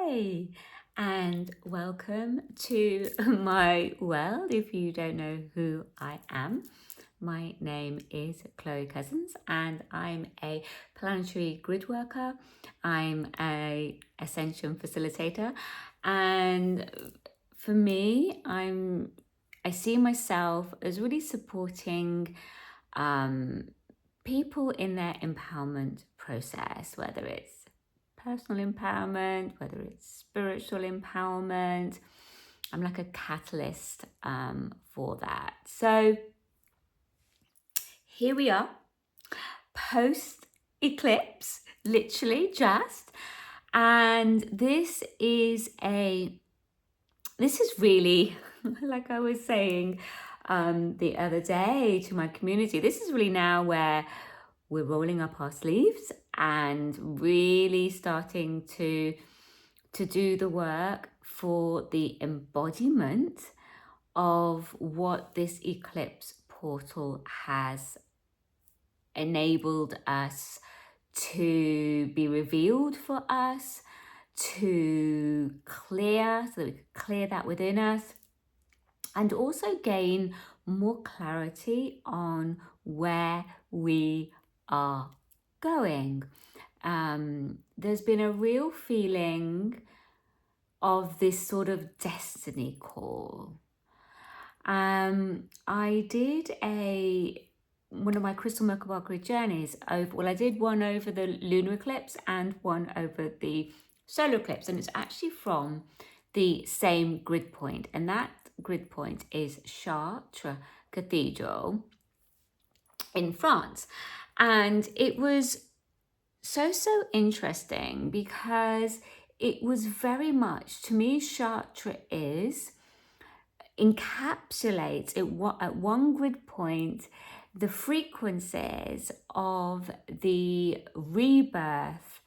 Hi, and welcome to my world. If you don't know who I am, my name is Chloe Cousins, and I'm a planetary grid worker. I'm a ascension facilitator, and for me, I see myself as really supporting people in their empowerment process, whether it's personal empowerment, whether it's spiritual empowerment. I'm like a catalyst for that. So here we are, post eclipse, literally just. And this is really, like I was saying the other day to my community, this is really now where we're rolling up our sleeves and really starting to do the work for the embodiment of what this eclipse portal has enabled us to be revealed for us, to clear, so that we can clear that within us, and also gain more clarity on where we are going. There's been a real feeling of this sort of destiny call. I did one of my crystal Merkaba grid journeys I did one over the lunar eclipse and one over the solar eclipse, and it's actually from the same grid point, and that grid point is Chartres Cathedral in France. And it was so interesting because it was very much, to me, Chartres encapsulates it at one grid point the frequencies of the rebirth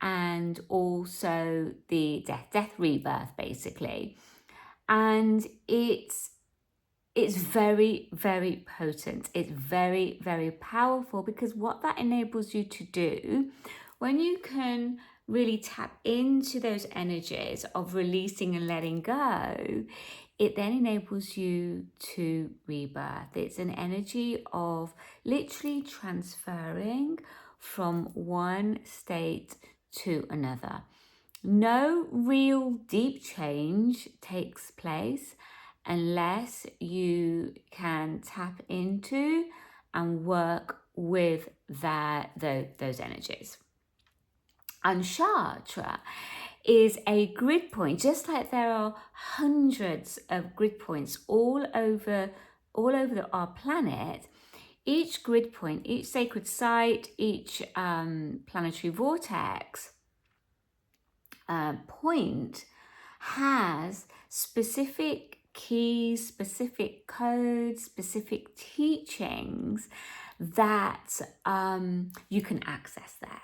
and also the death rebirth, basically. And it's very potent. It's very powerful, because what that enables you to do, when you can really tap into those energies of releasing and letting go, it then enables you to rebirth. It's an energy of literally transferring from one state to another. No real deep change takes place unless you can tap into and work with those energies. And Chartres is a grid point, just like there are hundreds of grid points all over our planet. Each grid point, each sacred site, each planetary vortex point has specific keys, specific codes, specific teachings that you can access there.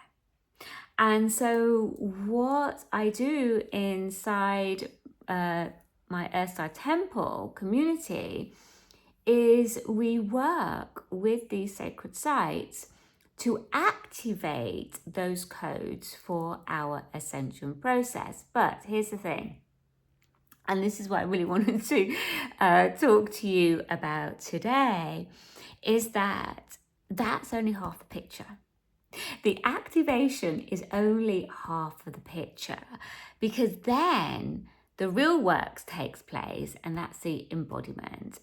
And so what I do inside my Earthstar Temple community is we work with these sacred sites to activate those codes for our ascension process. But here's the thing, and this is what I really wanted to talk to you about today, is that that's only half the picture. The activation is only half of the picture, because then the real work takes place, and that's the embodiment.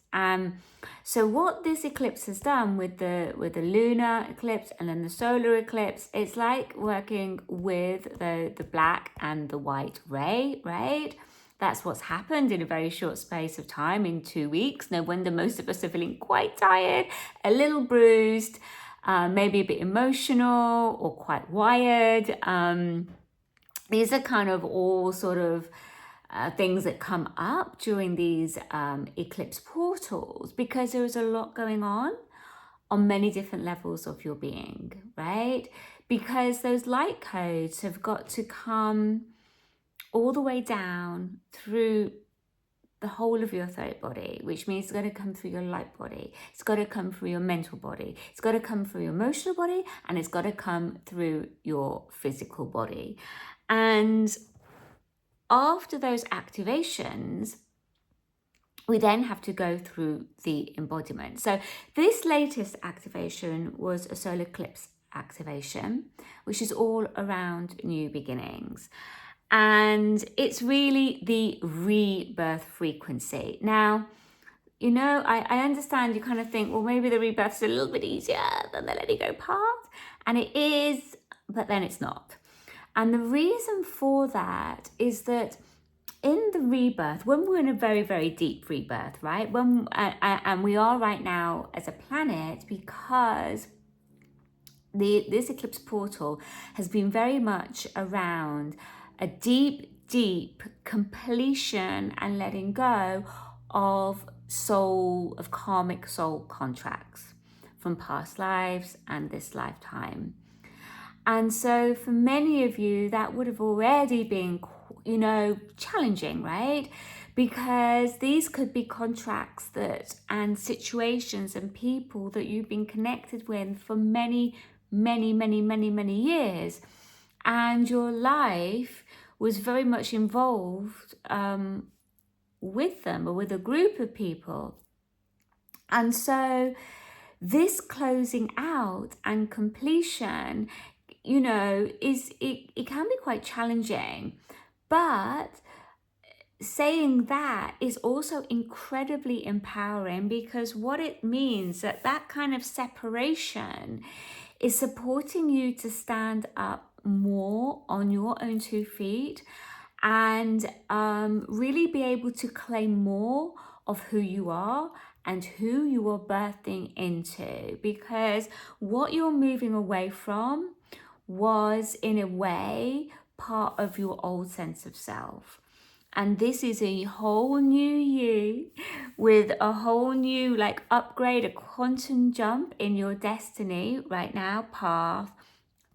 So what this eclipse has done with the lunar eclipse and then the solar eclipse, it's like working with the black and the white ray, right? That's what's happened in a very short space of time, in 2 weeks. No wonder most of us are feeling quite tired, a little bruised, maybe a bit emotional or quite wired. These are kind of all sort of things that come up during these eclipse portals, because there is a lot going on many different levels of your being, right? Because those light codes have got to come all the way down through the whole of your third body, which means it's got to come through your light body, it's got to come through your mental body, it's got to come through your emotional body, and it's got to come through your physical body. And after those activations, we then have to go through the embodiment. So this latest activation was a solar eclipse activation, which is all around new beginnings. And it's really the rebirth frequency. Now, you know, I understand you kind of think, well, maybe the rebirth's a little bit easier than the letting go part. And it is, but then it's not. And the reason for that is that in the rebirth, when we're in a very, very deep rebirth, right? And we are right now as a planet, because this eclipse portal has been very much around a deep completion and letting go of karmic soul contracts from past lives and this lifetime. And so for many of you, that would have already been, you know, challenging, right? Because these could be contracts and situations and people that you've been connected with for many years. And your life was very much involved with them or with a group of people. And so this closing out and completion, you know, it can be quite challenging. But saying that is also incredibly empowering, because what it means that kind of separation is supporting you to stand up more on your own 2 feet and really be able to claim more of who you are and who you are birthing into. Because what you're moving away from was, in a way, part of your old sense of self. And this is a whole new you with a whole new upgrade, a quantum jump in your destiny right now, path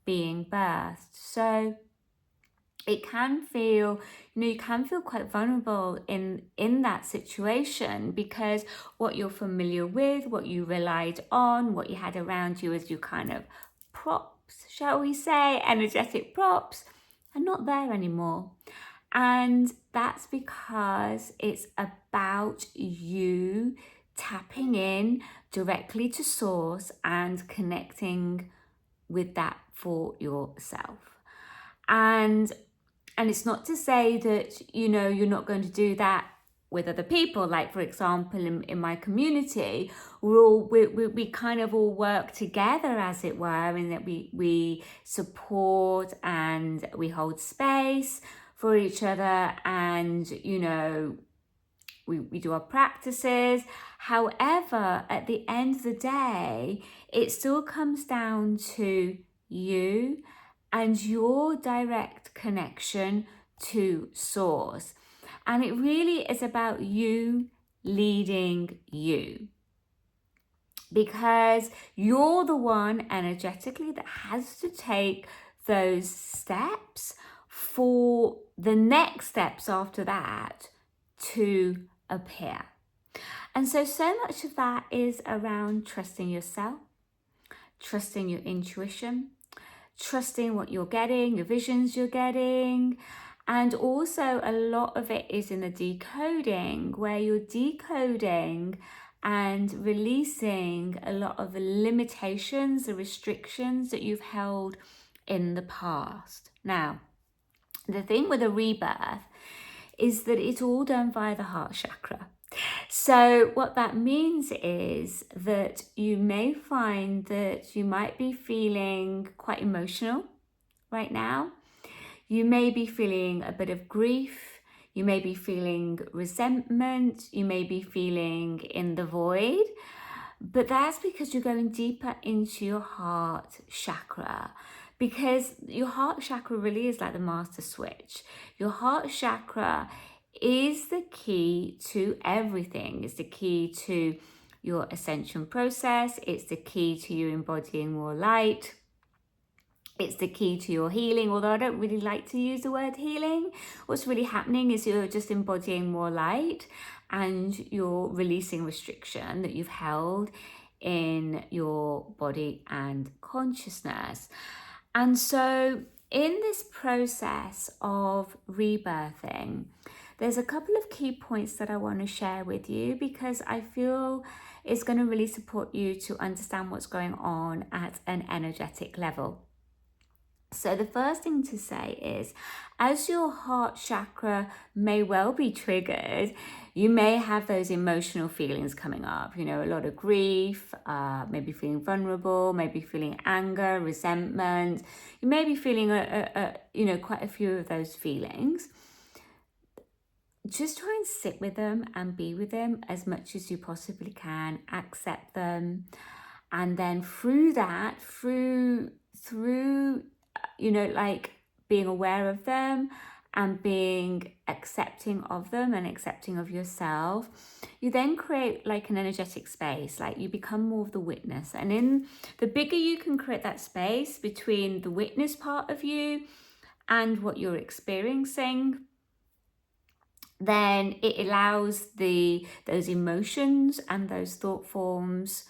being birthed. So it can feel, you can feel quite vulnerable in that situation, because what you're familiar with, what you relied on, what you had around you as your kind of props, shall we say, energetic props, are not there anymore. And that's because it's about you tapping in directly to source and connecting with that for yourself. And it's not to say that, you know, you're not going to do that with other people. Like, for example, in my community, we kind of all work together, as it were, in that we support and we hold space for each other, and, you know, we do our practices. However, at the end of the day, it still comes down to you and your direct connection to source. And it really is about you leading you, because you're the one energetically that has to take those steps for the next steps after that to appear. And so much of that is around trusting yourself, trusting your intuition, trusting what you're getting, your visions you're getting. And also a lot of it is in the decoding, where you're decoding and releasing a lot of the limitations, the restrictions that you've held in the past. Now, the thing with a rebirth is that it's all done via the heart chakra. So what that means is that you may find that you might be feeling quite emotional right now. You may be feeling a bit of grief. You may be feeling resentment. You may be feeling in the void. But that's because you're going deeper into your heart chakra. Because your heart chakra really is like the master switch. Your heart chakra is the key to everything. It's the key to your ascension process. It's the key to you embodying more light. It's the key to your healing, although I don't really like to use the word healing. What's really happening is you're just embodying more light, and you're releasing restriction that you've held in your body and consciousness. And so in this process of rebirthing, there's a couple of key points that I want to share with you because I feel it's going to really support you to understand what's going on at an energetic level. So the first thing to say is, as your heart chakra may well be triggered, you may have those emotional feelings coming up, you know, a lot of grief, maybe feeling vulnerable, maybe feeling anger, resentment. You may be feeling, you know, quite a few of those feelings. Just try and sit with them and be with them as much as you possibly can, accept them. And then through that, through you know, like being aware of them and being accepting of them and accepting of yourself, you then create like an energetic space, like you become more of the witness. And in the bigger you can create that space between the witness part of you and what you're experiencing, then it allows those emotions and those thought forms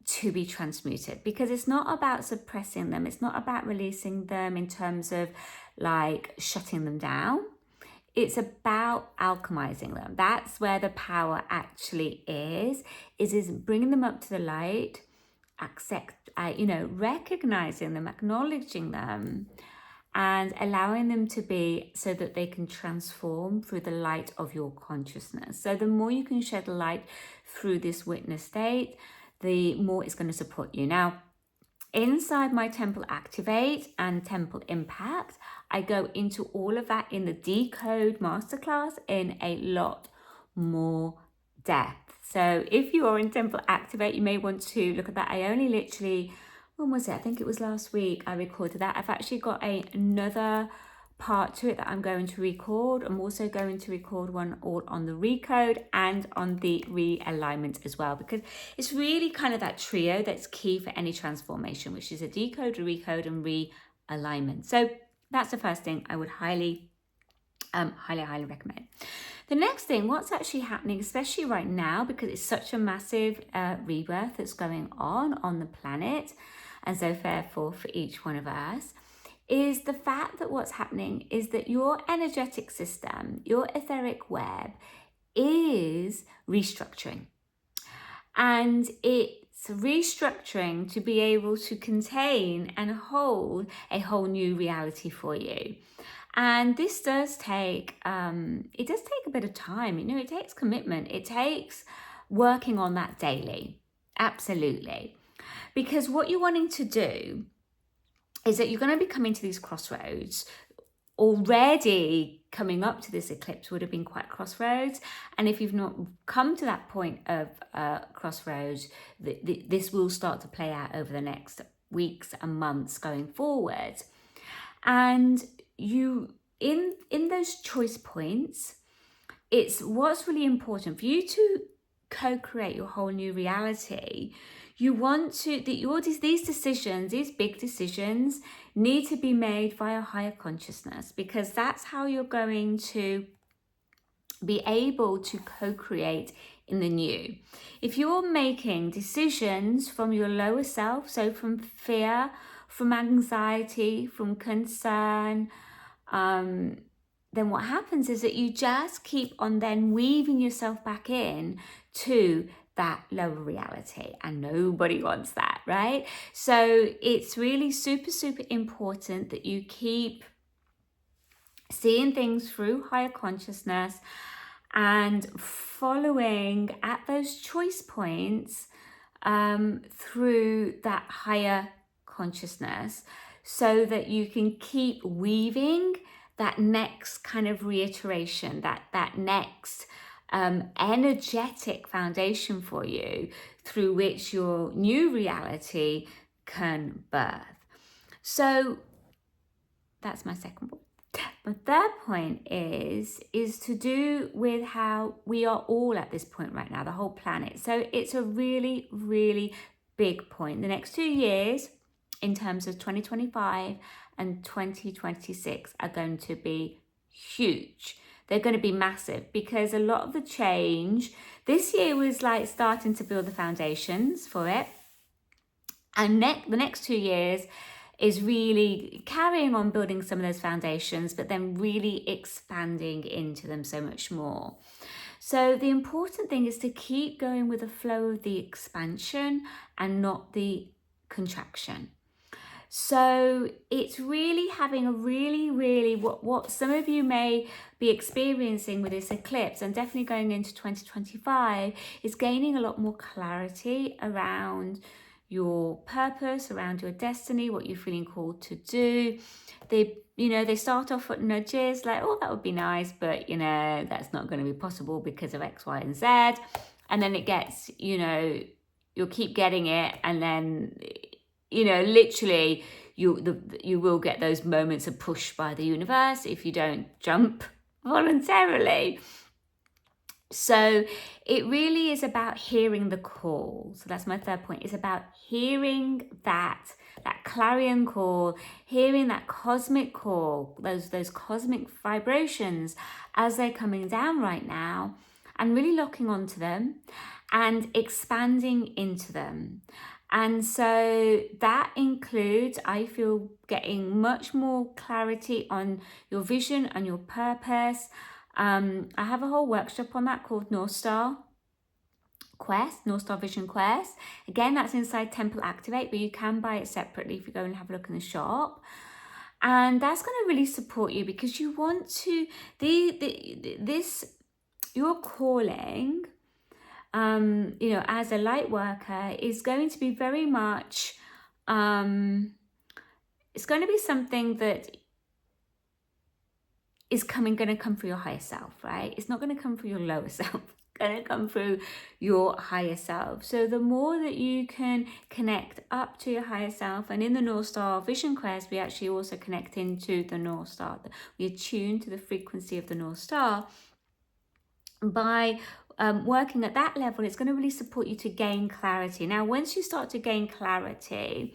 to be transmuted, because it's not about suppressing them. It's not about releasing them in terms of like shutting them down. It's about alchemizing them. That's where the power actually is bringing them up to the light, you know, recognizing them, acknowledging them, and allowing them to be so that they can transform through the light of your consciousness. So the more you can shed light through this witness state, the more it's going to support you. Now, inside my Temple Activate and Temple Impact, I go into all of that in the Decode Masterclass in a lot more depth. So if you are in Temple Activate, you may want to look at that. I only literally, when was it? I think it was last week I recorded that. I've actually got another part to it that I'm going to record. I'm also going to record one all on the recode and on the realignment as well, because it's really kind of that trio that's key for any transformation, which is a decode, a recode, and realignment. So that's the first thing I would highly recommend. The next thing, what's actually happening, especially right now, because it's such a massive rebirth that's going on the planet, and so therefore for each one of us, is the fact that what's happening is that your energetic system, your etheric web, is restructuring. And it's restructuring to be able to contain and hold a whole new reality for you. And this does take, it does take a bit of time. You know, it takes commitment. It takes working on that daily. Absolutely. Because what you're wanting to do is that you're going to be coming to these crossroads. Already coming up to this eclipse would have been quite crossroads. And if you've not come to that point of crossroads, this will start to play out over the next weeks and months going forward. And you, in those choice points, it's what's really important for you to co-create your whole new reality. You want to, these decisions, these big decisions need to be made via higher consciousness, because that's how you're going to be able to co-create in the new. If you're making decisions from your lower self, so from fear, from anxiety, from concern, then what happens is that you just keep on then weaving yourself back in to that lower reality, and nobody wants that, right? So it's really super, super important that you keep seeing things through higher consciousness and following at those choice points through that higher consciousness, so that you can keep weaving that next kind of reiteration, that next energetic foundation for you through which your new reality can birth. So that's my second point. My third point is to do with how we are all at this point right now, the whole planet. So it's a really, really big point. The next 2 years, in terms of 2025 and 2026, are going to be huge. They're going to be massive, because a lot of the change this year was like starting to build the foundations for it. And the next 2 years, is really carrying on building some of those foundations, but then really expanding into them so much more. So the important thing is to keep going with the flow of the expansion and not the contraction. So it's really having a really what some of you may be experiencing with this eclipse, and definitely going into 2025, is gaining a lot more clarity around your purpose, around your destiny, what you're feeling called to do. They start off with nudges like, oh, that would be nice, but that's not going to be possible because of X, Y, and Z. And then it gets, you'll keep getting it, and then literally you will get those moments of push by the universe if you don't jump voluntarily. So it really is about hearing the call. So that's my third point. It's about hearing that clarion call, hearing that cosmic call, those cosmic vibrations as they're coming down right now, and really locking onto them and expanding into them. And so that includes, I feel, getting much more clarity on your vision and your purpose. I have a whole workshop on that called North Star Vision Quest. Again, that's inside Temple Activate, but you can buy it separately if you go and have a look in the shop. And that's going to really support you, because you want to, your calling, as a light worker, is going to be very much, it's going to be something that is going to come through your higher self, right? It's not going to come through your lower self. It's going to come through your higher self. So the more that you can connect up to your higher self, and in the North Star Vision Quest, we actually also connect into the North Star. We attune to the frequency of the North Star. By working at that level, it's going to really support you to gain clarity. Now, once you start to gain clarity,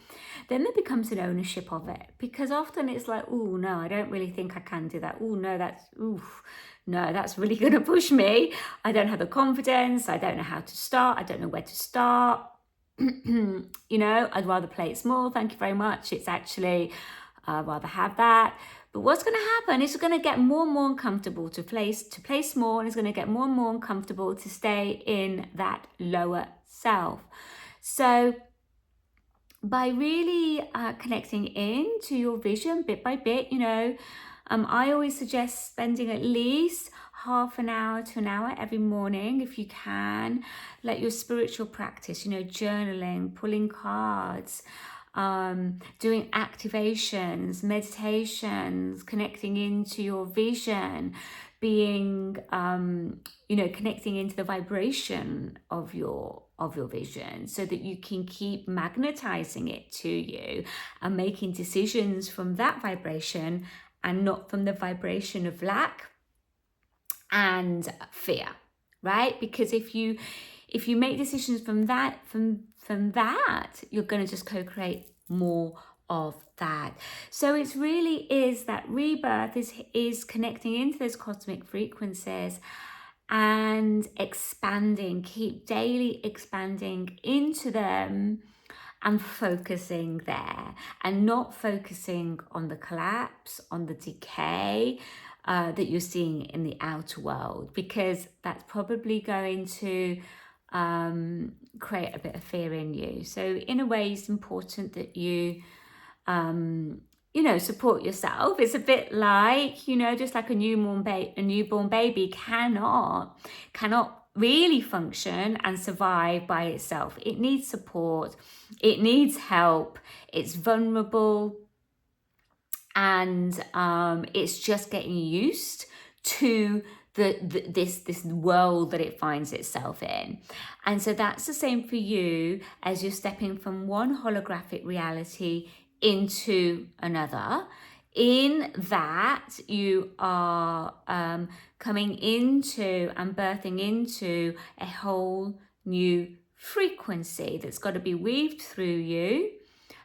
then there becomes an ownership of it, because often it's like, oh no, I don't really think I can do that. Oh no, that's really going to push me. I don't have the confidence. I don't know how to start. I don't know where to start. I'd rather play it small. Thank you very much. It's actually, I'd rather have that. But what's going to happen is it's going to get more and more uncomfortable to play small, and it's going to get more and more uncomfortable to stay in that lower self. So by really connecting into your vision bit by bit, I always suggest spending at least half an hour to an hour every morning, if you can. Let your spiritual practice, journaling, pulling cards, doing activations, meditations, connecting into your vision, being, connecting into the vibration of your vision, so that you can keep magnetizing it to you and making decisions from that vibration, and not from the vibration of lack and fear, right? Because if you make decisions from that, you're going to just co-create more of that. So it really is that rebirth is connecting into those cosmic frequencies and expanding, keep daily expanding into them and focusing there, and not focusing on the collapse, on the decay that you're seeing in the outer world, because that's probably going to create a bit of fear in you. So in a way, it's important that you support yourself. It's a bit like, just like a newborn baby cannot really function and survive by itself. It needs support, it needs help, it's vulnerable, and it's just getting used to this world that it finds itself in. And so that's the same for you as you're stepping from one holographic reality into another. In that, you are coming into and birthing into a whole new frequency that's got to be weaved through you.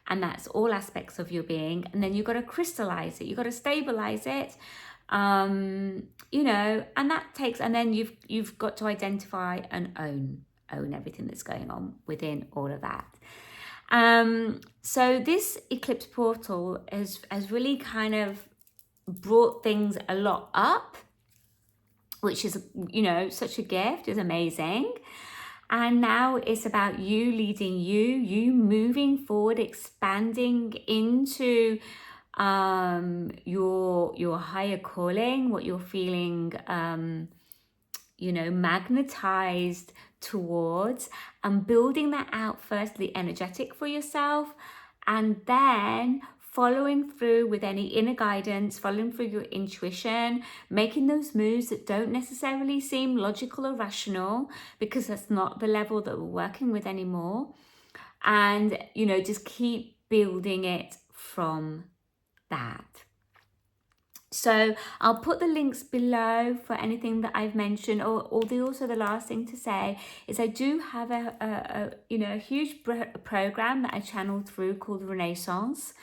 And that's all aspects of your being. And then you've got to crystallize it. You've got to stabilize it. And that takes, and then you've got to identify and own everything that's going on within all of that. So this eclipse portal has really kind of brought things a lot up, which is, you know, such a gift, is amazing. And now it's about you leading you moving forward, expanding into your higher calling, what you're feeling you know, magnetized towards, and building that out first, the energetic for yourself, and then following through with any inner guidance, following through your intuition, making those moves that don't necessarily seem logical or rational, because that's not the level that we're working with anymore. And, you know, just keep building it from that. So I'll put the links below for anything that I've mentioned. Or also the last thing to say is I do have a huge program that I channeled through called Renaissance.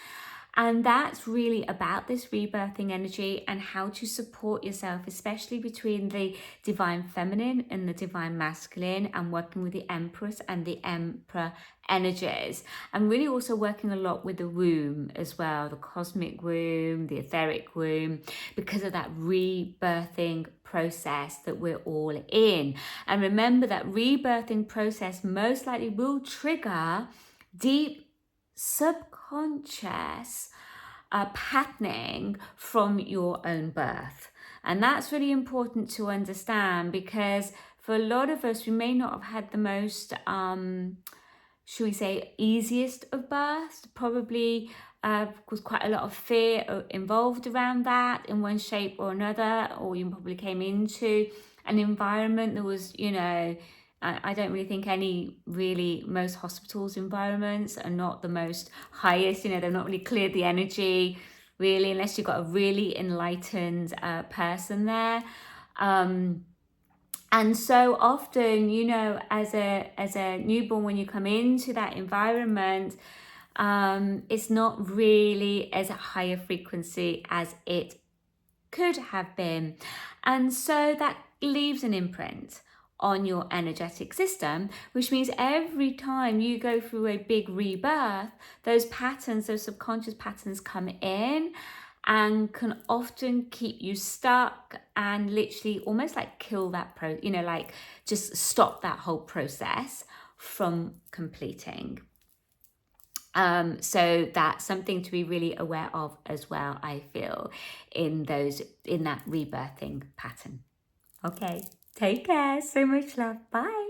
And that's really about this rebirthing energy and how to support yourself, especially between the divine feminine and the divine masculine, and working with the Empress and the Emperor energies. I'm really also working a lot with the womb as well, the cosmic womb, the etheric womb, because of that rebirthing process that we're all in. And remember that rebirthing process most likely will trigger deep subconscious patterning from your own birth. And that's really important to understand, because for a lot of us, we may not have had the most should we say easiest of births. Probably was quite a lot of fear involved around that in one shape or another, or you probably came into an environment that was, you know, I don't really think most hospitals environments are not the most highest, you know, they've not really cleared the energy really, unless you've got a really enlightened person there. And so often, you know, as a newborn, when you come into that environment, it's not really as a higher frequency as it could have been. And so that leaves an imprint on your energetic system, which means every time you go through a big rebirth, those patterns, those subconscious patterns come in and can often keep you stuck and literally almost like kill that like just stop that whole process from completing. So that's something to be really aware of as well, I feel, in that rebirthing pattern. Okay, take care. So much love. Bye.